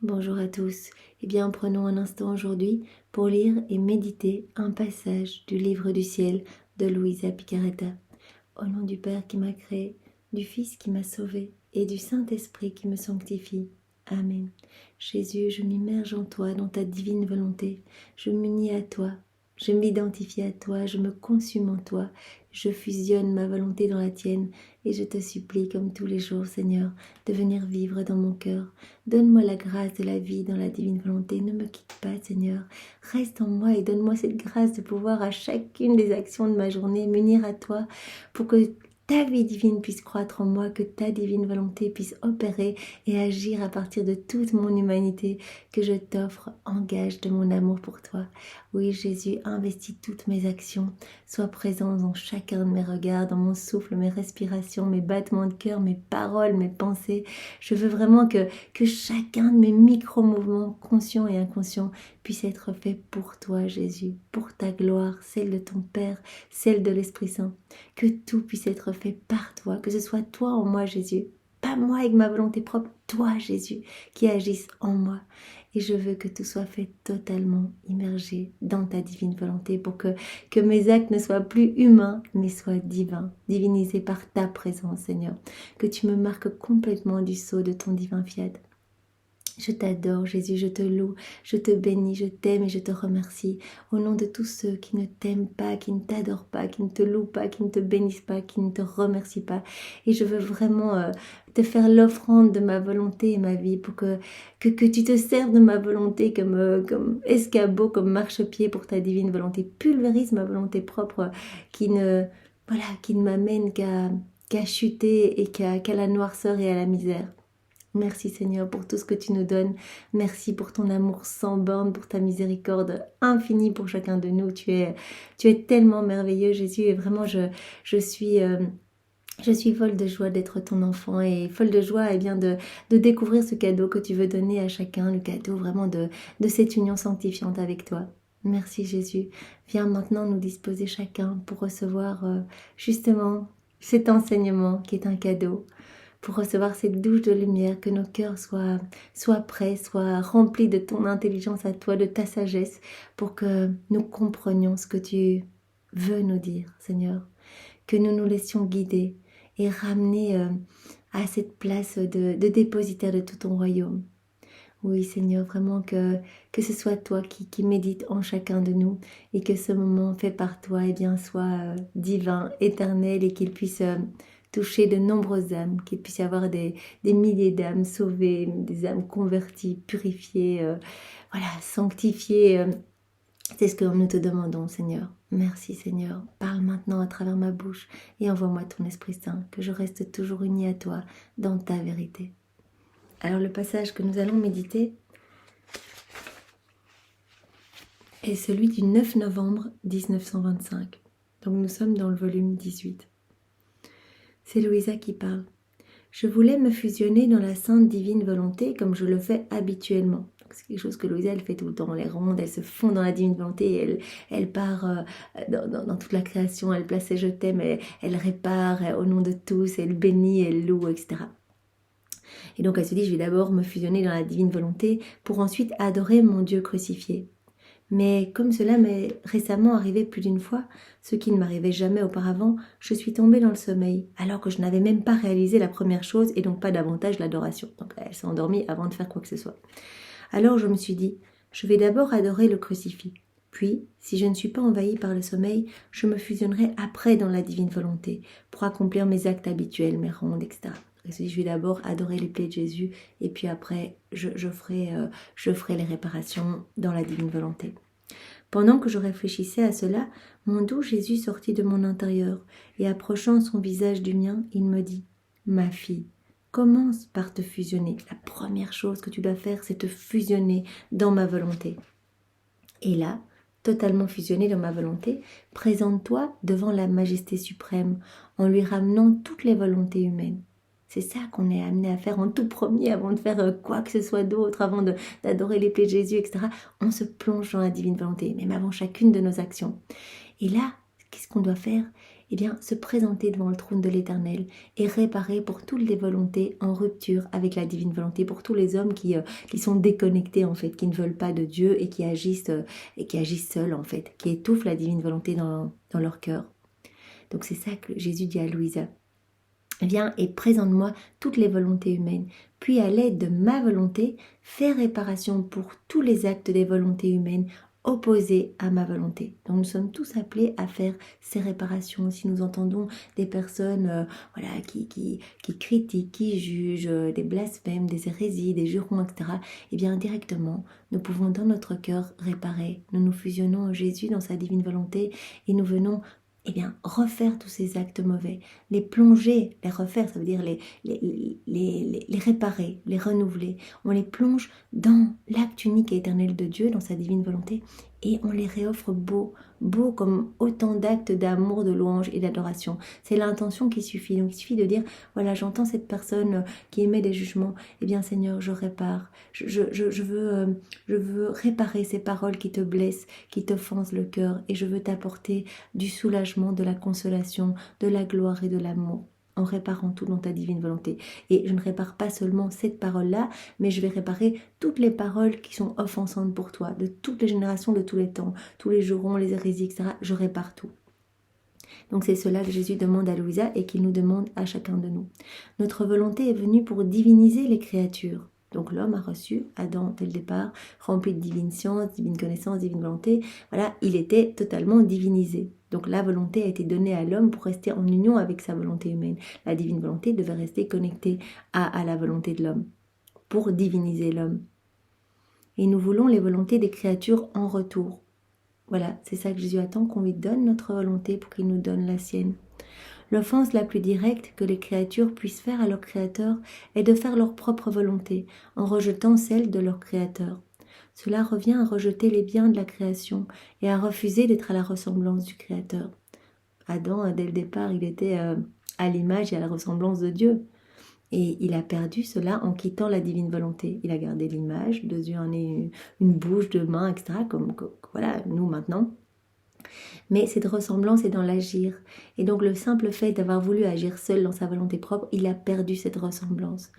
Bonjour à tous. Eh bien, prenons un instant aujourd'hui pour lire et méditer un passage du livre du ciel de Luisa Picaretta. Au nom du Père qui m'a créé, du Fils qui m'a sauvé et du Saint-Esprit qui me sanctifie. Amen. Jésus, je m'immerge en toi, dans ta divine volonté. Je m'unis à toi. Je m'identifie à toi, je me consume en toi, je fusionne ma volonté dans la tienne et je te supplie comme tous les jours, Seigneur, de venir vivre dans mon cœur. Donne-moi la grâce de la vie dans la divine volonté. Ne me quitte pas, Seigneur. Reste en moi et donne-moi cette grâce de pouvoir à chacune des actions de ma journée m'unir à toi pour que ta vie divine puisse croître en moi, que ta divine volonté puisse opérer et agir à partir de toute mon humanité que je t'offre en gage de mon amour pour toi. Oui, Jésus, investis toutes mes actions. Sois présent dans chacun de mes regards, dans mon souffle, mes respirations, mes battements de cœur, mes paroles, mes pensées. Je veux vraiment que chacun de mes micro-mouvements, conscients et inconscients, puisse être fait pour toi, Jésus, pour ta gloire, celle de ton Père, celle de l'Esprit Saint. Que tout puisse être fait par toi, que ce soit toi en moi, Jésus, pas moi avec ma volonté propre, toi, Jésus, qui agisse en moi. Et je veux que tout soit fait totalement immergé dans ta divine volonté pour que mes actes ne soient plus humains, mais soient divins, divinisés par ta présence, Seigneur. Que tu me marques complètement du sceau de ton divin fiat. Je t'adore, Jésus, je te loue, je te bénis, je t'aime et je te remercie. Au nom de tous ceux qui ne t'aiment pas, qui ne t'adorent pas, qui ne te louent pas, qui ne te bénissent pas, qui ne te remercient pas. Et je veux vraiment te faire l'offrande de ma volonté et ma vie pour que tu te serves de ma volonté comme escabeau, comme marchepied pour ta divine volonté. Pulvérise ma volonté propre qui ne m'amène qu'à chuter et qu'à la noirceur et à la misère. Merci Seigneur pour tout ce que tu nous donnes. Merci pour ton amour sans borne, pour ta miséricorde infinie pour chacun de nous. Tu es tellement merveilleux Jésus et vraiment je suis folle de joie d'être ton enfant et folle de joie de découvrir ce cadeau que tu veux donner à chacun, le cadeau vraiment de cette union sanctifiante avec toi. Merci Jésus. Viens maintenant nous disposer chacun pour recevoir justement cet enseignement qui est un cadeau, pour recevoir cette douche de lumière, que nos cœurs soient prêts, soient remplis de ton intelligence à toi, de ta sagesse, pour que nous comprenions ce que tu veux nous dire, Seigneur. Que nous nous laissions guider et ramener à cette place de dépositaire de tout ton royaume. Oui, Seigneur, vraiment que ce soit toi qui médite en chacun de nous et que ce moment fait par toi soit divin, éternel et qu'il puisse toucher de nombreuses âmes, qu'il puisse y avoir des milliers d'âmes sauvées, des âmes converties, purifiées, sanctifiées. C'est ce que nous te demandons, Seigneur. Merci, Seigneur. Parle maintenant à travers ma bouche et envoie-moi ton Esprit Saint, que je reste toujours unie à toi dans ta vérité. Alors le passage que nous allons méditer est celui du 9 novembre 1925. Donc nous sommes dans le volume 18. C'est Luisa qui parle. Je voulais me fusionner dans la sainte divine volonté comme je le fais habituellement. C'est quelque chose que Luisa elle fait tout le temps, les rondes, elle se fond dans la divine volonté, elle part dans toute la création, elle place ses je t'aime, elle répare au nom de tous, elle bénit, elle loue, etc. Et donc elle se dit, je vais d'abord me fusionner dans la divine volonté pour ensuite adorer mon Dieu crucifié. Mais comme cela m'est récemment arrivé plus d'une fois, ce qui ne m'arrivait jamais auparavant, je suis tombée dans le sommeil, alors que je n'avais même pas réalisé la première chose et donc pas davantage l'adoration. Donc elle s'est endormie avant de faire quoi que ce soit. Alors je me suis dit, je vais d'abord adorer le crucifix. Puis, si je ne suis pas envahie par le sommeil, je me fusionnerai après dans la divine volonté pour accomplir mes actes habituels, mes rondes, etc. Je vais d'abord adorer les plaies de Jésus et puis après je ferai les réparations dans la divine volonté. Pendant que je réfléchissais à cela, mon doux Jésus sortit de mon intérieur et approchant son visage du mien, il me dit « Ma fille, commence par te fusionner. La première chose que tu dois faire, c'est te fusionner dans ma volonté. » Et là, totalement fusionné dans ma volonté, présente-toi devant la majesté suprême en lui ramenant toutes les volontés humaines. C'est ça qu'on est amené à faire en tout premier avant de faire quoi que ce soit d'autre, avant d'adorer les plaies de Jésus, etc. On se plonge dans la divine volonté, même avant chacune de nos actions. Et là, qu'est-ce qu'on doit faire ? eh bien, se présenter devant le trône de l'Éternel et réparer pour toutes les volontés en rupture avec la divine volonté, pour tous les hommes qui sont déconnectés en fait, qui ne veulent pas de Dieu et qui agissent seuls en fait, qui étouffent la divine volonté dans leur cœur. Donc c'est ça que Jésus dit à Louisa. Viens et présente-moi toutes les volontés humaines, puis à l'aide de ma volonté, fais réparation pour tous les actes des volontés humaines opposés à ma volonté. Donc nous sommes tous appelés à faire ces réparations. Si nous entendons des personnes qui critiquent, qui jugent, des blasphèmes, des hérésies, des jurons, etc., eh bien directement, nous pouvons dans notre cœur réparer. Nous nous fusionnons en Jésus dans sa divine volonté et nous venons refaire tous ces actes mauvais, les plonger, les refaire, ça veut dire les réparer, les renouveler. On les plonge dans l'acte unique et éternel de Dieu, dans sa divine volonté, et on les réoffre beaux comme autant d'actes d'amour, de louange et d'adoration. C'est l'intention qui suffit. Donc il suffit de dire, voilà, j'entends cette personne qui émet des jugements, eh bien Seigneur, je répare. Je veux réparer ces paroles qui te blessent, qui t'offensent le cœur, et je veux t'apporter du soulagement, de la consolation, de la gloire et de l'amour, en réparant tout dans ta divine volonté. Et je ne répare pas seulement cette parole-là, mais je vais réparer toutes les paroles qui sont offensantes pour toi, de toutes les générations, de tous les temps, tous les jurons, les hérésies, etc. Je répare tout. Donc c'est cela que Jésus demande à Louisa et qu'il nous demande à chacun de nous. Notre volonté est venue pour diviniser les créatures. Donc l'homme a reçu, Adam dès le départ, rempli de divine science, divine connaissance, divine volonté. Voilà, il était totalement divinisé. Donc la volonté a été donnée à l'homme pour rester en union avec sa volonté humaine. La divine volonté devait rester connectée à la volonté de l'homme, pour diviniser l'homme. Et nous voulons les volontés des créatures en retour. Voilà, c'est ça que Jésus attend, qu'on lui donne notre volonté pour qu'il nous donne la sienne. L'offense la plus directe que les créatures puissent faire à leur Créateur est de faire leur propre volonté, en rejetant celle de leur Créateur. Cela revient à rejeter les biens de la création et à refuser d'être à la ressemblance du Créateur. Adam, dès le départ, il était à l'image et à la ressemblance de Dieu. Et il a perdu cela en quittant la divine volonté. Il a gardé l'image, 2 yeux, un nez, une bouche, 2 mains, etc. Comme voilà, nous maintenant. Mais cette ressemblance est dans l'agir. Et donc le simple fait d'avoir voulu agir seul dans sa volonté propre, il a perdu cette ressemblance.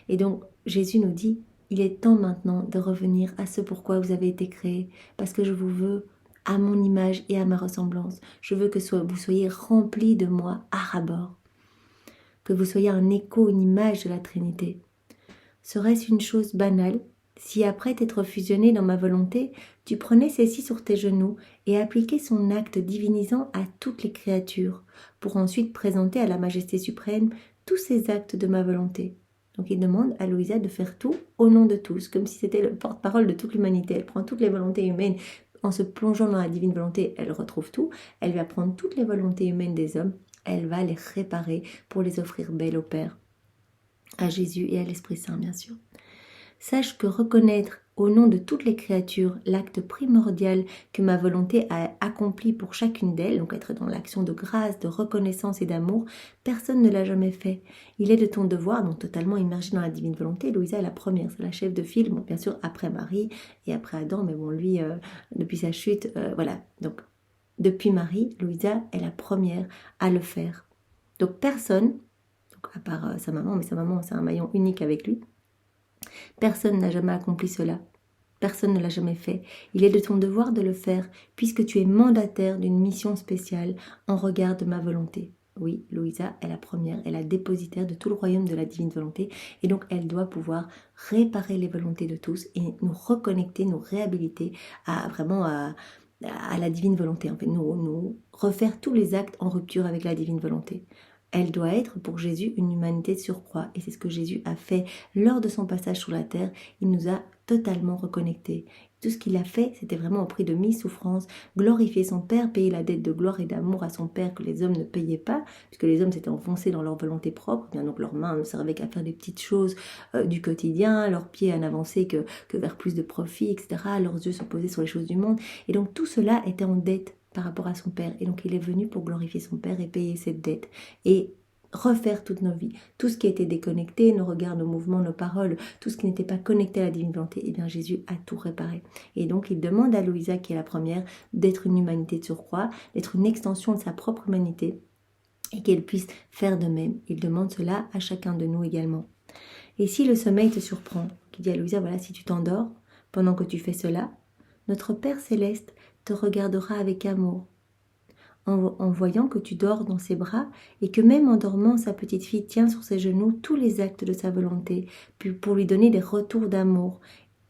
Et donc Jésus nous dit, il est temps maintenant de revenir à ce pourquoi vous avez été créés, parce que je vous veux à mon image et à ma ressemblance. Je veux que vous soyez remplis de moi à ras-bord, que vous soyez un écho, une image de la Trinité. Serait-ce une chose banale si après t'être fusionné dans ma volonté, tu prenais celle-ci sur tes genoux et appliquais son acte divinisant à toutes les créatures, pour ensuite présenter à la Majesté suprême tous ces actes de ma volonté. Donc il demande à Louisa de faire tout au nom de tous, comme si c'était le porte-parole de toute l'humanité. Elle prend toutes les volontés humaines, en se plongeant dans la divine volonté, elle retrouve tout. Elle va prendre toutes les volontés humaines des hommes, elle va les réparer pour les offrir belles au Père, à Jésus et à l'Esprit Saint bien sûr. Sache que reconnaître au nom de toutes les créatures l'acte primordial que ma volonté a accompli pour chacune d'elles, donc être dans l'action de grâce, de reconnaissance et d'amour, personne ne l'a jamais fait. Il est de ton devoir, donc totalement immergé dans la divine volonté. Louisa est la première, c'est la chef de file, bon, bien sûr après Marie et après Adam, mais bon lui, depuis sa chute, voilà. Donc depuis Marie, Louisa est la première à le faire. Donc personne, donc à part sa maman, mais sa maman c'est un maillon unique avec lui, personne n'a jamais accompli cela. Personne ne l'a jamais fait. Il est de ton devoir de le faire, puisque tu es mandataire d'une mission spéciale en regard de ma volonté. Oui, Louisa est la première, elle est la dépositaire de tout le royaume de la divine volonté, et donc elle doit pouvoir réparer les volontés de tous et nous reconnecter, nous réhabiliter à la divine volonté. En fait, nous refaire tous les actes en rupture avec la divine volonté. Elle doit être pour Jésus une humanité de surcroît. Et c'est ce que Jésus a fait lors de son passage sur la terre. Il nous a totalement reconnectés. Tout ce qu'il a fait, c'était vraiment au prix de 1000 souffrances, glorifier son Père, payer la dette de gloire et d'amour à son Père que les hommes ne payaient pas, puisque les hommes s'étaient enfoncés dans leur volonté propre. Bien, donc leurs mains ne servaient qu'à faire des petites choses du quotidien, leurs pieds à n'avancer que vers plus de profit, etc. Leurs yeux se posaient sur les choses du monde. Et donc tout cela était en dette par rapport à son Père. Et donc il est venu pour glorifier son Père et payer cette dette. Et refaire toutes nos vies. Tout ce qui était déconnecté, nos regards, nos mouvements, nos paroles, tout ce qui n'était pas connecté à la divine volonté, eh bien Jésus a tout réparé. Et donc il demande à Louisa, qui est la première, d'être une humanité de surcroît, d'être une extension de sa propre humanité, et qu'elle puisse faire de même. Il demande cela à chacun de nous également. Et si le sommeil te surprend, il dit à Louisa, voilà, si tu t'endors pendant que tu fais cela, notre Père Céleste te regardera avec amour, en voyant que tu dors dans ses bras et que même en dormant, sa petite fille tient sur ses genoux tous les actes de sa volonté, puis pour lui donner des retours d'amour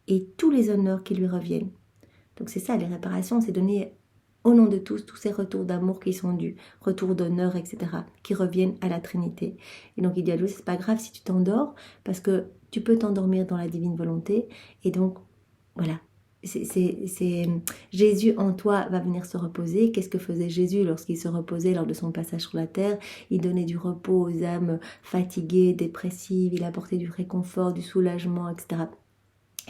et tous les honneurs qui lui reviennent. Donc c'est ça, les réparations, c'est donner au nom de tous ces retours d'amour qui sont dus, retours d'honneur, etc., qui reviennent à la Trinité. Et donc il dit à Louis, c'est pas grave si tu t'endors, parce que tu peux t'endormir dans la divine volonté, et donc voilà. Jésus en toi va venir se reposer. Qu'est-ce que faisait Jésus lorsqu'il se reposait lors de son passage sur la terre? Il donnait du repos aux âmes fatiguées, dépressives, il apportait du réconfort, du soulagement, etc.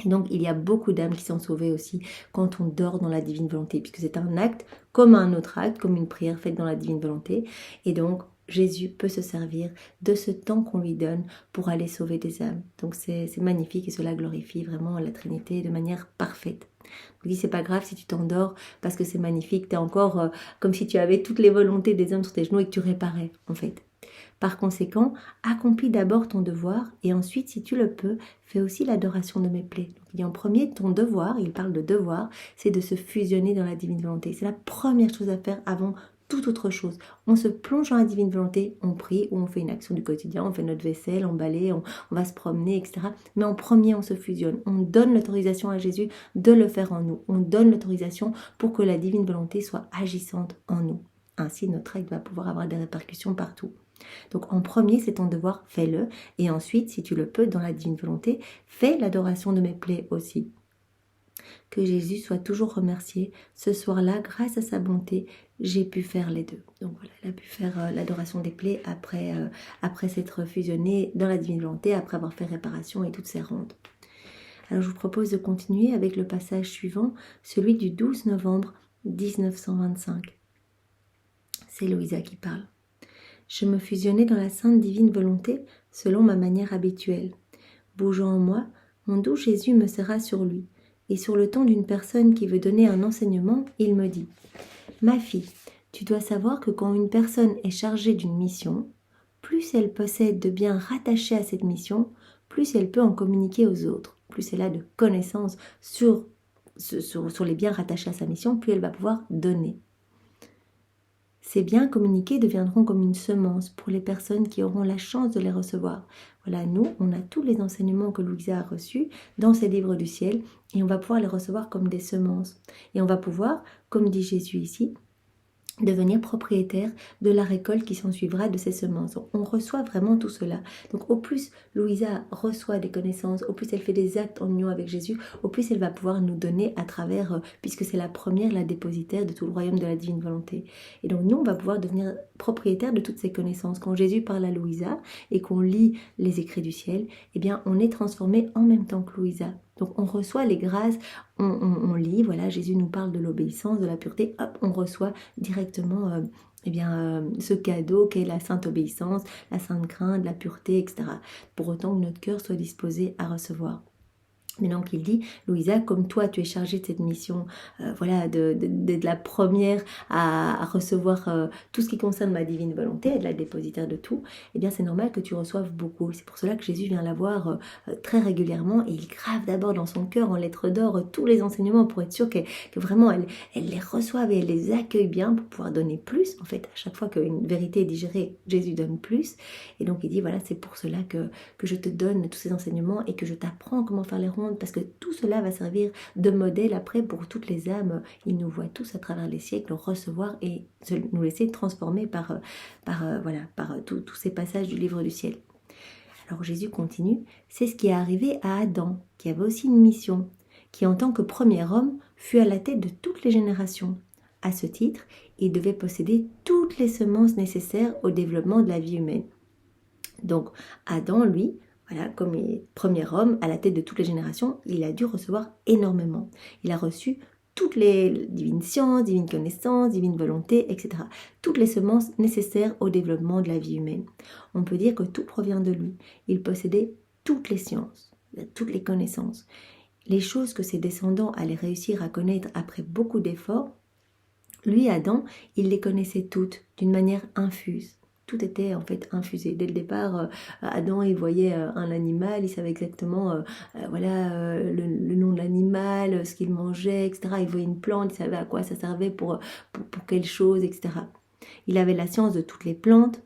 Et donc, il y a beaucoup d'âmes qui sont sauvées aussi quand on dort dans la divine volonté, puisque c'est un acte comme un autre acte, comme une prière faite dans la divine volonté. Et donc, Jésus peut se servir de ce temps qu'on lui donne pour aller sauver des âmes. Donc, c'est magnifique et cela glorifie vraiment la Trinité de manière parfaite. On dit, c'est pas grave si tu t'endors parce que c'est magnifique, t'es encore comme si tu avais toutes les volontés des hommes sur tes genoux et que tu réparais, en fait. Par conséquent, accomplis d'abord ton devoir et ensuite, si tu le peux, fais aussi l'adoration de mes plaies. Donc, il dit en premier, ton devoir, il parle de devoir, c'est de se fusionner dans la divine volonté. C'est la première chose à faire avant toute autre chose. On se plonge dans la divine volonté, on prie ou on fait une action du quotidien, on fait notre vaisselle, on balaye, on va se promener, etc. Mais en premier, on se fusionne. On donne l'autorisation à Jésus de le faire en nous. On donne l'autorisation pour que la divine volonté soit agissante en nous. Ainsi, notre acte va pouvoir avoir des répercussions partout. Donc en premier, c'est ton devoir, fais-le. Et ensuite, si tu le peux, dans la divine volonté, fais l'adoration de mes plaies aussi. Que Jésus soit toujours remercié. Ce soir-là, grâce à sa bonté, j'ai pu faire les deux. Donc voilà, il a pu faire l'adoration des plaies après s'être fusionné dans la divine volonté, après avoir fait réparation et toutes ses rondes. Alors je vous propose de continuer avec le passage suivant, celui du 12 novembre 1925. C'est Louisa qui parle. Je me fusionnais dans la sainte divine volonté selon ma manière habituelle. Bougeant en moi, mon doux Jésus me serra sur lui, et sur le ton d'une personne qui veut donner un enseignement, il me dit « Ma fille, tu dois savoir que quand une personne est chargée d'une mission, plus elle possède de biens rattachés à cette mission, plus elle peut en communiquer aux autres, plus elle a de connaissances sur les biens rattachés à sa mission, plus elle va pouvoir donner. Ces biens communiqués deviendront comme une semence pour les personnes qui auront la chance de les recevoir. Voilà, nous, on a tous les enseignements que Louisa a reçus dans ses livres du ciel et on va pouvoir les recevoir comme des semences. Et on va pouvoir, comme dit Jésus ici, devenir propriétaire de la récolte qui s'ensuivra de ces semences. On reçoit vraiment tout cela. Donc au plus Louisa reçoit des connaissances, au plus elle fait des actes en union avec Jésus, au plus elle va pouvoir nous donner à travers, puisque c'est la première, la dépositaire de tout le royaume de la divine volonté. Et donc nous, on va pouvoir devenir propriétaire de toutes ces connaissances. Quand Jésus parle à Louisa et qu'on lit les écrits du ciel, eh bien on est transformé en même temps que Louisa. Donc on reçoit les grâces, on lit, voilà, Jésus nous parle de l'obéissance, de la pureté, hop, on reçoit directement ce cadeau qu'est la sainte obéissance, la sainte crainte, la pureté, etc. Pour autant que notre cœur soit disposé à recevoir. Mais donc il dit, Louisa, comme toi tu es chargée de cette mission, de la première à recevoir tout ce qui concerne ma divine volonté, être la dépositaire de tout, eh bien c'est normal que tu reçoives beaucoup. C'est pour cela que Jésus vient la voir très régulièrement et il grave d'abord dans son cœur en lettres d'or tous les enseignements pour être sûr que vraiment elle les reçoive et elle les accueille bien pour pouvoir donner plus. En fait, à chaque fois qu'une vérité est digérée, Jésus donne plus. Et donc il dit, voilà, c'est pour cela que je te donne tous ces enseignements et que je t'apprends comment faire les rondes, parce que tout cela va servir de modèle après pour toutes les âmes. Il nous voit tous à travers les siècles recevoir et nous laisser transformer par tous ces passages du livre du ciel. Alors Jésus continue, c'est ce qui est arrivé à Adam, qui avait aussi une mission, qui en tant que premier homme fut à la tête de toutes les générations. À ce titre, il devait posséder toutes les semences nécessaires au développement de la vie humaine. Donc Adam, lui, voilà, comme il est premier homme à la tête de toutes les générations, il a dû recevoir énormément. Il a reçu toutes les divines sciences, divines connaissances, divines volontés, etc. Toutes les semences nécessaires au développement de la vie humaine. On peut dire que tout provient de lui. Il possédait toutes les sciences, toutes les connaissances. Les choses que ses descendants allaient réussir à connaître après beaucoup d'efforts, lui, Adam, il les connaissait toutes d'une manière infuse. tout était en fait infusé. Dès le départ, Adam, il voyait un animal, il savait exactement le nom de l'animal, ce qu'il mangeait, etc. Il voyait une plante, il savait à quoi ça servait, pour quelle chose, etc. Il avait la science de toutes les plantes,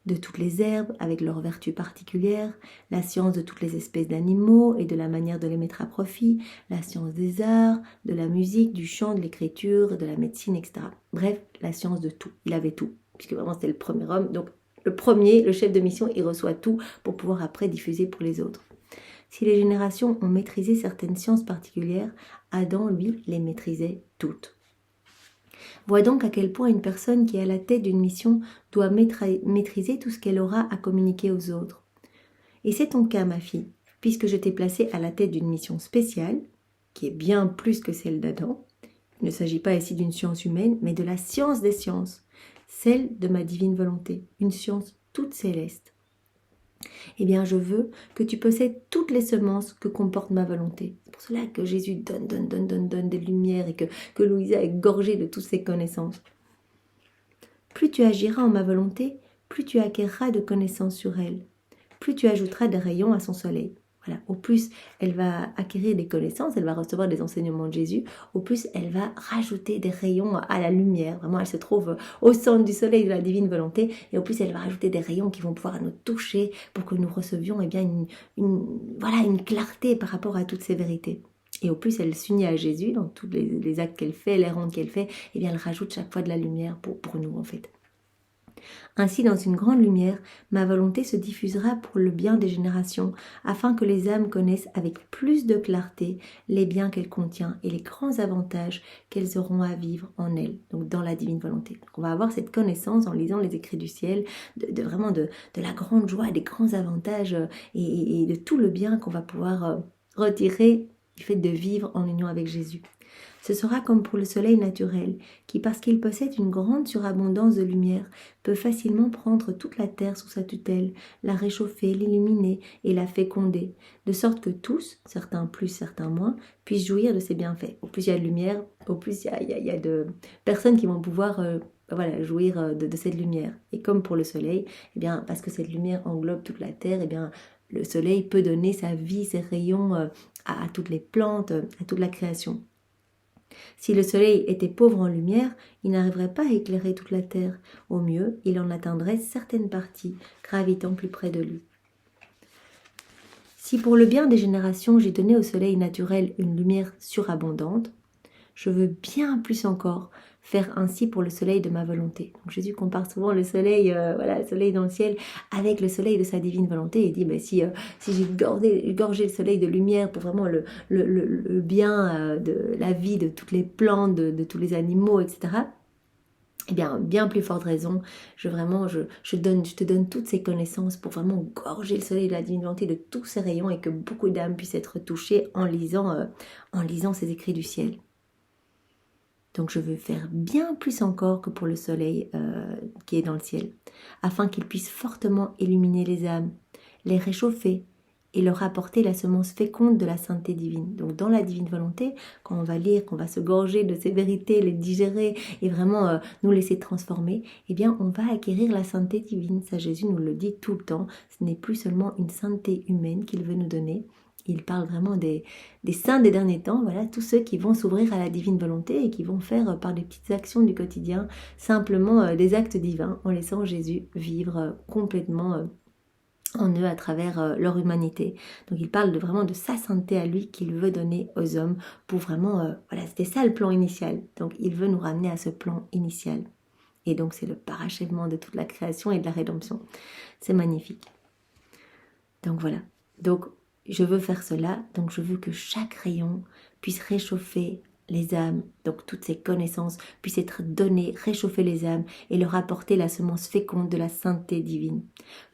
de toutes les herbes avec leurs vertus particulières, la science de toutes les espèces d'animaux et de la manière de les mettre à profit, la science des arts, de la musique, du chant, de l'écriture, de la médecine, etc. Bref, la science de tout. Il avait tout, puisque vraiment c'était le premier homme. Donc le premier, le chef de mission, il reçoit tout pour pouvoir après diffuser pour les autres. Si les générations ont maîtrisé certaines sciences particulières, Adam, lui, les maîtrisait toutes. Vois donc à quel point une personne qui est à la tête d'une mission doit maîtriser tout ce qu'elle aura à communiquer aux autres. Et c'est ton cas, ma fille, puisque je t'ai placée à la tête d'une mission spéciale, qui est bien plus que celle d'Adam. Il ne s'agit pas ici d'une science humaine, mais de la science des sciences, celle de ma divine volonté, une science toute céleste. Eh bien, je veux que tu possèdes toutes les semences que comporte ma volonté. C'est pour cela que Jésus donne des lumières et que Louisa est gorgée de toutes ses connaissances. Plus tu agiras en ma volonté, plus tu acquerras de connaissances sur elle. Plus tu ajouteras des rayons à son soleil. Voilà. Au plus elle va acquérir des connaissances, elle va recevoir des enseignements de Jésus, au plus elle va rajouter des rayons à la lumière. Vraiment, elle se trouve au centre du soleil de la divine volonté, et au plus elle va rajouter des rayons qui vont pouvoir nous toucher pour que nous recevions une clarté par rapport à toutes ces vérités. Et au plus elle s'unit à Jésus dans tous les actes qu'elle fait, les rondes qu'elle fait, et bien elle rajoute chaque fois de la lumière pour nous en fait. Ainsi, dans une grande lumière, ma volonté se diffusera pour le bien des générations, afin que les âmes connaissent avec plus de clarté les biens qu'elle contient et les grands avantages qu'elles auront à vivre en elle, donc dans la divine volonté. Donc on va avoir cette connaissance en lisant les écrits du ciel, de la grande joie, des grands avantages et de tout le bien qu'on va pouvoir retirer du fait de vivre en union avec Jésus. Ce sera comme pour le soleil naturel, qui, parce qu'il possède une grande surabondance de lumière, peut facilement prendre toute la terre sous sa tutelle, la réchauffer, l'illuminer et la féconder, de sorte que tous, certains plus, certains moins, puissent jouir de ses bienfaits. Au plus il y a de lumière, au plus il y a de personnes qui vont pouvoir jouir de cette lumière. Et comme pour le soleil, eh bien, parce que cette lumière englobe toute la terre, eh bien, le soleil peut donner sa vie, ses rayons à toutes les plantes, à toute la création. Si le soleil était pauvre en lumière, il n'arriverait pas à éclairer toute la terre. Au mieux, il en atteindrait certaines parties, gravitant plus près de lui. Si pour le bien des générations j'ai donné au soleil naturel une lumière surabondante, je veux bien plus encore faire ainsi pour le soleil de ma volonté. Donc Jésus compare souvent le soleil, le soleil dans le ciel avec le soleil de sa divine volonté et dit si j'ai gorgé le soleil de lumière pour vraiment le bien de la vie de toutes les plantes, de tous les animaux, etc., eh bien plus forte raison, je te donne toutes ces connaissances pour vraiment gorger le soleil de la divine volonté de tous ces rayons et que beaucoup d'âmes puissent être touchées en lisant ces écrits du ciel. Donc je veux faire bien plus encore que pour le soleil qui est dans le ciel, afin qu'il puisse fortement illuminer les âmes, les réchauffer et leur apporter la semence féconde de la sainteté divine. Donc dans la divine volonté, quand on va lire, qu'on va se gorger de ces vérités, les digérer et vraiment nous laisser transformer, eh bien on va acquérir la sainteté divine. Ça, Jésus nous le dit tout le temps, ce n'est plus seulement une sainteté humaine qu'il veut nous donner. Il parle vraiment des saints des derniers temps, voilà, tous ceux qui vont s'ouvrir à la divine volonté et qui vont faire par des petites actions du quotidien simplement des actes divins en laissant Jésus vivre complètement en eux à travers leur humanité. Donc il parle vraiment de sa sainteté à lui qu'il veut donner aux hommes pour vraiment, c'était ça le plan initial. Donc il veut nous ramener à ce plan initial. Et donc c'est le parachèvement de toute la création et de la rédemption. C'est magnifique. Donc voilà. Donc je veux faire cela, donc je veux que chaque rayon puisse réchauffer les âmes, donc toutes ces connaissances puissent être données, réchauffer les âmes et leur apporter la semence féconde de la sainteté divine.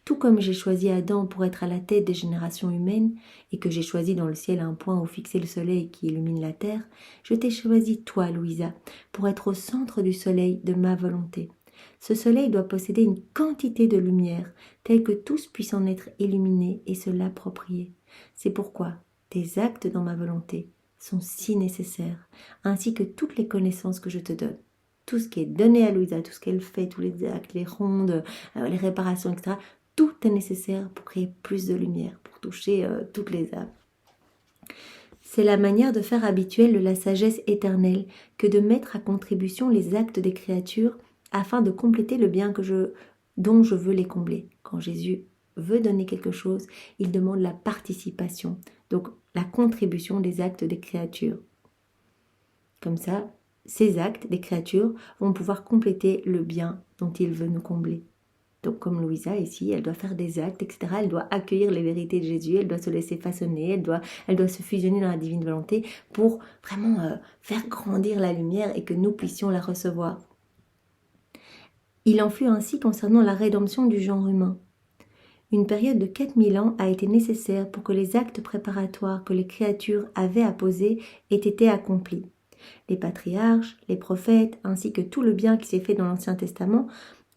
Tout comme j'ai choisi Adam pour être à la tête des générations humaines et que j'ai choisi dans le ciel un point où fixer le soleil qui illumine la terre, je t'ai choisi toi, Louisa, pour être au centre du soleil de ma volonté. Ce soleil doit posséder une quantité de lumière telle que tous puissent en être illuminés et se l'approprier. C'est pourquoi tes actes dans ma volonté sont si nécessaires, ainsi que toutes les connaissances que je te donne. tout ce qui est donné à Louisa, tout ce qu'elle fait, tous les actes, les rondes, les réparations, etc., tout est nécessaire pour créer plus de lumière, pour toucher toutes les âmes. C'est la manière de faire habituelle de la sagesse éternelle que de mettre à contribution les actes des créatures afin de compléter le bien dont je veux les combler. Quand Jésus veut donner quelque chose, il demande la participation, donc la contribution des actes des créatures. Comme ça, ces actes des créatures vont pouvoir compléter le bien dont il veut nous combler. Donc comme Louisa ici, elle doit faire des actes, etc. Elle doit accueillir les vérités de Jésus, elle doit se laisser façonner, elle doit se fusionner dans la divine volonté pour vraiment faire grandir la lumière et que nous puissions la recevoir. Il en fut ainsi concernant la rédemption du genre humain. Une période de 4000 ans a été nécessaire pour que les actes préparatoires que les créatures avaient à poser aient été accomplis. Les patriarches, les prophètes, ainsi que tout le bien qui s'est fait dans l'Ancien Testament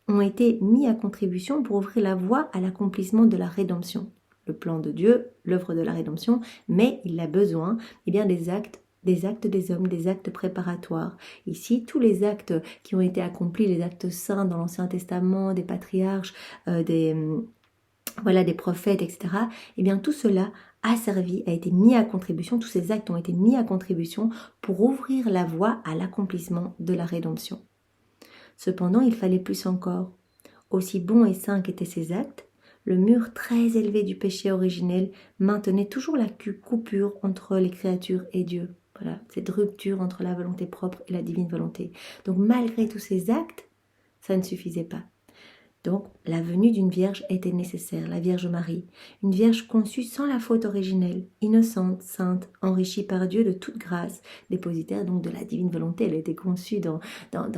ont été mis à contribution pour ouvrir la voie à l'accomplissement de la rédemption. Le plan de Dieu, l'œuvre de la rédemption, mais il a besoin des actes des hommes, des actes préparatoires. Ici, tous les actes qui ont été accomplis, les actes saints dans l'Ancien Testament, des patriarches, des prophètes, etc., tout cela a servi, a été mis à contribution, tous ces actes ont été mis à contribution pour ouvrir la voie à l'accomplissement de la rédemption. Cependant, il fallait plus encore. Aussi bons et saints qu'étaient ces actes, le mur très élevé du péché originel maintenait toujours la coupure entre les créatures et Dieu. Voilà, cette rupture entre la volonté propre et la divine volonté. Donc malgré tous ces actes, ça ne suffisait pas. Donc, la venue d'une vierge était nécessaire, la Vierge Marie, une vierge conçue sans la faute originelle, innocente, sainte, enrichie par Dieu de toute grâce, dépositaire donc de la divine volonté. Elle était conçue dans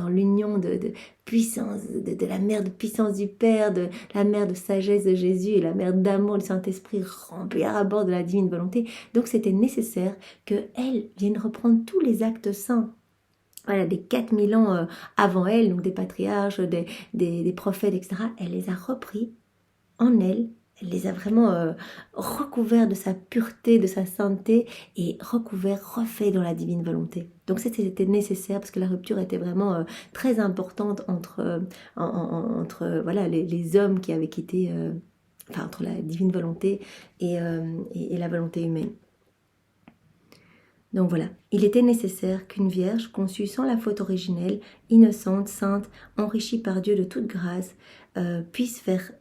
l'union de puissance, de la mère de puissance du Père, de la mère de sagesse de Jésus et la mère d'amour du Saint-Esprit remplie à bord de la divine volonté. Donc, c'était nécessaire qu'elle vienne reprendre tous les actes saints. Voilà, des 4000 ans avant elle, donc des patriarches, des prophètes, etc., elle les a repris en elle les a vraiment recouverts de sa pureté, de sa sainteté, et refait dans la divine volonté. Donc c'était nécessaire, parce que la rupture était vraiment très importante entre les hommes qui avaient quitté, entre la divine volonté et la volonté humaine. Donc voilà, il était nécessaire qu'une vierge conçue sans la faute originelle, innocente, sainte, enrichie par Dieu de toute grâce, puisse faire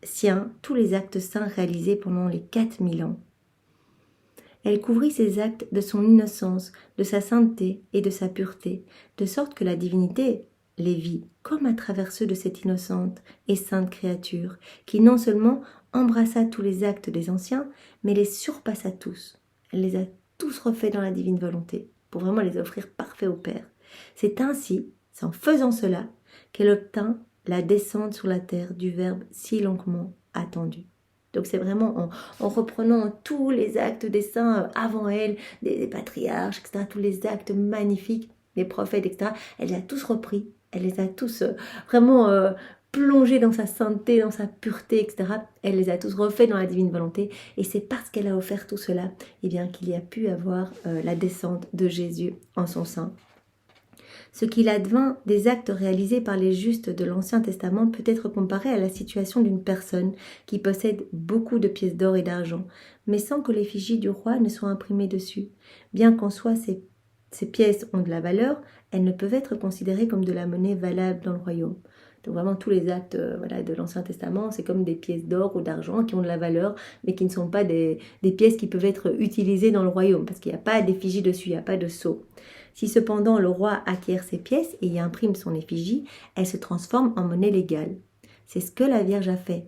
sien tous les actes saints réalisés pendant les 4000 ans. Elle couvrit ces actes de son innocence, de sa sainteté et de sa pureté, de sorte que la divinité les vit comme à travers ceux de cette innocente et sainte créature, qui non seulement embrassa tous les actes des anciens, mais les surpassa tous. Elle les a tous refaits dans la divine volonté, pour vraiment les offrir parfaits au Père. C'est ainsi, c'est en faisant cela, qu'elle obtint la descente sur la terre du Verbe si longuement attendu. Donc c'est vraiment en reprenant tous les actes des saints avant elle, des patriarches, etc., tous les actes magnifiques, des prophètes, etc., elle les a tous repris, elle les a tous vraiment plongés dans sa sainteté, dans sa pureté, etc. Elle les a tous refaits dans la divine volonté, et c'est parce qu'elle a offert tout cela qu'il y a pu avoir la descente de Jésus en son sein. Ce qu'il advint des actes réalisés par les justes de l'Ancien Testament peut être comparé à la situation d'une personne qui possède beaucoup de pièces d'or et d'argent, mais sans que l'effigie du roi ne soit imprimée dessus. Bien qu'en soi ces pièces ont de la valeur, elles ne peuvent être considérées comme de la monnaie valable dans le royaume. Donc vraiment tous les actes de l'Ancien Testament, c'est comme des pièces d'or ou d'argent qui ont de la valeur, mais qui ne sont pas des pièces qui peuvent être utilisées dans le royaume, parce qu'il n'y a pas d'effigie dessus, il n'y a pas de sceau. Si cependant le roi acquiert ces pièces et y imprime son effigie, elles se transforment en monnaie légale. C'est ce que la Vierge a fait.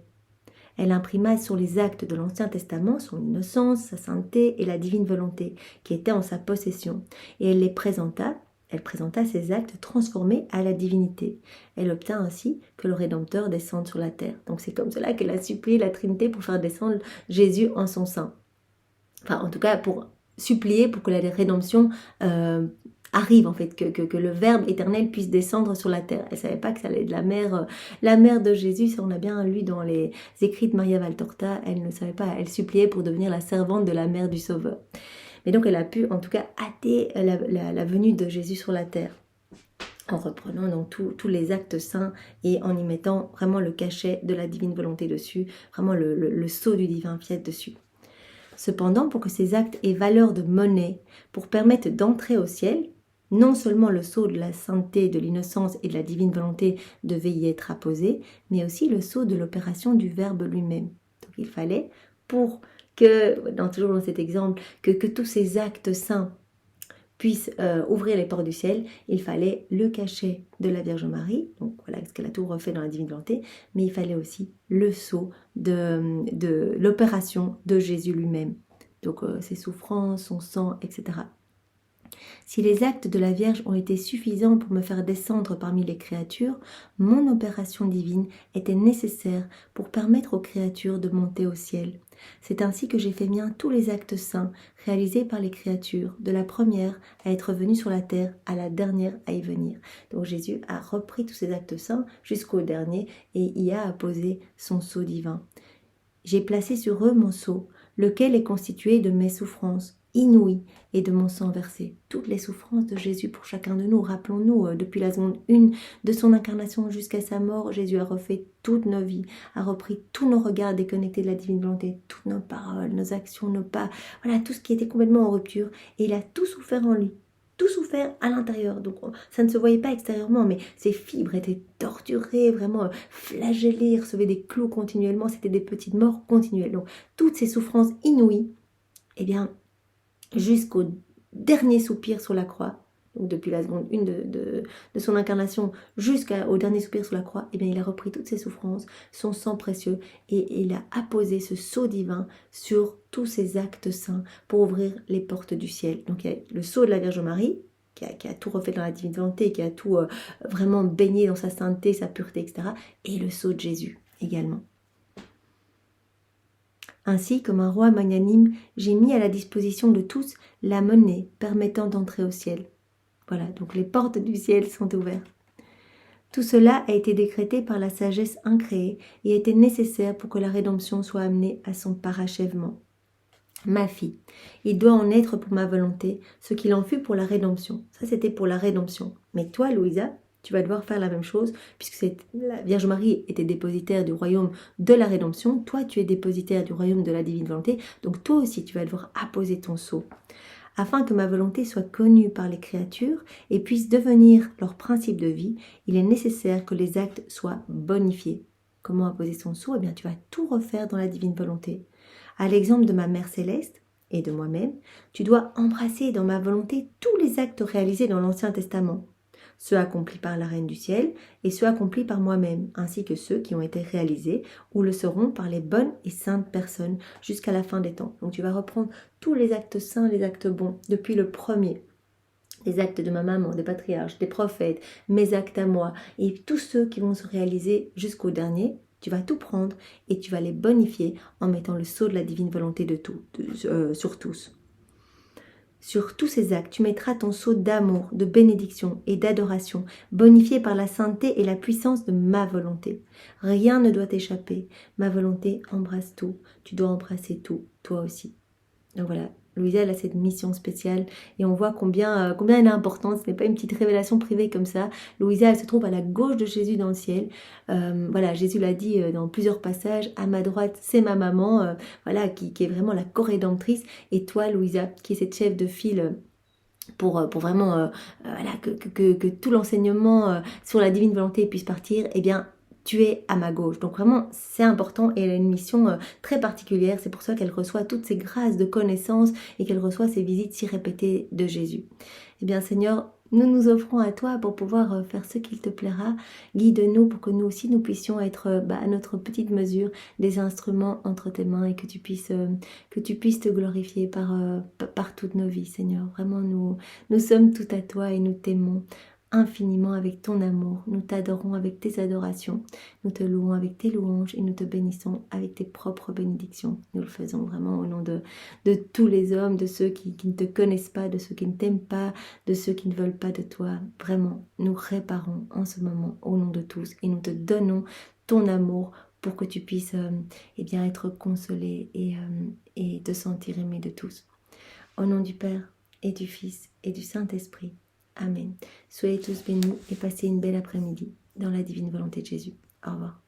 Elle imprima sur les actes de l'Ancien Testament son innocence, sa sainteté et la divine volonté qui étaient en sa possession, et elle les présenta. Elle présenta ces actes transformés à la divinité. Elle obtint ainsi que le Rédempteur descende sur la terre. Donc c'est comme cela qu'elle a supplié la Trinité pour faire descendre Jésus en son sein. Enfin, en tout cas, pour supplier pour que la rédemption arrive, en fait, que le Verbe éternel puisse descendre sur la terre. Elle ne savait pas que ça allait être la mère de Jésus. Ça, on a bien lu dans les écrits de Maria Valtorta. Elle ne savait pas, elle suppliait pour devenir la servante de la mère du Sauveur. Mais donc elle a pu en tout cas hâter la venue de Jésus sur la terre. en reprenant donc tous les actes saints et en y mettant vraiment le cachet de la divine volonté dessus, vraiment le sceau du divin fiat dessus. Cependant, pour que ces actes aient valeur de monnaie, pour permettre d'entrer au ciel, non seulement le sceau de la sainteté, de l'innocence et de la divine volonté devait y être apposé, mais aussi le sceau de l'opération du Verbe lui-même. Donc il fallait, pour que, toujours dans cet exemple, que tous ces actes saints puissent ouvrir les portes du ciel, il fallait le cachet de la Vierge Marie, donc voilà ce qu'elle a tout refait dans la divine volonté, mais il fallait aussi le sceau de l'opération de Jésus lui-même, donc ses souffrances, son sang, etc. Si les actes de la Vierge ont été suffisants pour me faire descendre parmi les créatures, mon opération divine était nécessaire pour permettre aux créatures de monter au ciel. C'est ainsi que j'ai fait mien tous les actes saints réalisés par les créatures, de la première à être venue sur la terre, à la dernière à y venir. Donc Jésus a repris tous ces actes saints jusqu'au dernier et y a apposé son sceau divin. J'ai placé sur eux mon sceau, lequel est constitué de mes souffrances inouïes et de mon sang versé. Toutes les souffrances de Jésus pour chacun de nous. Rappelons-nous, depuis la seconde 1 de son incarnation jusqu'à sa mort, Jésus a refait toutes nos vies, a repris tous nos regards déconnectés de la divine volonté, toutes nos paroles, nos actions, nos pas, voilà, tout ce qui était complètement en rupture. Et il a tout souffert en lui. Tout souffert à l'intérieur, donc ça ne se voyait pas extérieurement, mais ses fibres étaient torturées, vraiment flagellées, il recevait des clous continuellement, c'était des petites morts continuelles. Donc toutes ces souffrances inouïes, eh bien, jusqu'au dernier soupir sur la croix, donc depuis la seconde 1 de son incarnation jusqu'au dernier soupir sur la croix, eh bien, il a repris toutes ses souffrances, son sang précieux, et il a apposé ce sceau divin sur tous ses actes saints pour ouvrir les portes du ciel. Donc il y a le sceau de la Vierge Marie, qui a tout refait dans la divine volonté, qui a tout vraiment baigné dans sa sainteté, sa pureté, etc. Et le sceau de Jésus également. Ainsi, comme un roi magnanime, j'ai mis à la disposition de tous la monnaie permettant d'entrer au ciel. Voilà, donc les portes du ciel sont ouvertes. Tout cela a été décrété par la sagesse incréée et était nécessaire pour que la rédemption soit amenée à son parachèvement. Ma fille, il doit en être pour ma volonté ce qu'il en fut pour la rédemption. Ça, c'était pour la rédemption. Mais toi, Louisa, tu vas devoir faire la même chose, puisque la Vierge Marie était dépositaire du royaume de la rédemption. Toi, tu es dépositaire du royaume de la divine volonté. Donc toi aussi, tu vas devoir apposer ton sceau. Afin que ma volonté soit connue par les créatures et puisse devenir leur principe de vie, il est nécessaire que les actes soient bonifiés. Comment apposer son sceau? Eh bien, tu vas tout refaire dans la divine volonté. À l'exemple de ma Mère Céleste et de moi-même, tu dois embrasser dans ma volonté tous les actes réalisés dans l'Ancien Testament, ceux accomplis par la Reine du Ciel et ceux accomplis par moi-même, ainsi que ceux qui ont été réalisés ou le seront par les bonnes et saintes personnes jusqu'à la fin des temps. Donc tu vas reprendre tous les actes saints, les actes bons, depuis le premier, les actes de ma maman, des patriarches, des prophètes, mes actes à moi, et tous ceux qui vont se réaliser jusqu'au dernier. Tu vas tout prendre et tu vas les bonifier en mettant le sceau de la divine volonté sur tous. Sur tous ces actes, tu mettras ton sceau d'amour, de bénédiction et d'adoration, bonifié par la sainteté et la puissance de ma volonté. Rien ne doit t'échapper. Ma volonté embrasse tout. Tu dois embrasser tout, toi aussi. Donc voilà, Louisa, elle a cette mission spéciale et on voit combien elle est importante. Ce n'est pas une petite révélation privée comme ça. Louisa, elle se trouve à la gauche de Jésus dans le ciel. Voilà, Jésus l'a dit dans plusieurs passages. À ma droite, c'est ma maman, voilà, qui est vraiment la co-rédemptrice. Et toi, Louisa, qui est cette chef de file pour vraiment voilà, que tout l'enseignement sur la divine volonté puisse partir, eh bien, tu es à ma gauche. Donc vraiment, c'est important et elle a une mission très particulière. C'est pour ça qu'elle reçoit toutes ces grâces de connaissance et qu'elle reçoit ces visites si répétées de Jésus. Eh bien, Seigneur, nous nous offrons à toi pour pouvoir faire ce qu'il te plaira. Guide-nous pour que nous aussi, nous puissions être à notre petite mesure des instruments entre tes mains et que tu puisses te glorifier par toutes nos vies, Seigneur. Vraiment, nous sommes tout à toi et nous t'aimons infiniment avec ton amour. Nous t'adorons avec tes adorations. Nous te louons avec tes louanges et nous te bénissons avec tes propres bénédictions. Nous le faisons vraiment au nom de tous les hommes, de ceux qui ne te connaissent pas, de ceux qui ne t'aiment pas, de ceux qui ne veulent pas de toi. Vraiment, nous réparons en ce moment au nom de tous et nous te donnons ton amour pour que tu puisses eh bien, être consolé et te sentir aimé de tous. Au nom du Père et du Fils et du Saint-Esprit. Amen. Soyez tous bénis et passez une belle après-midi dans la divine volonté de Jésus. Au revoir.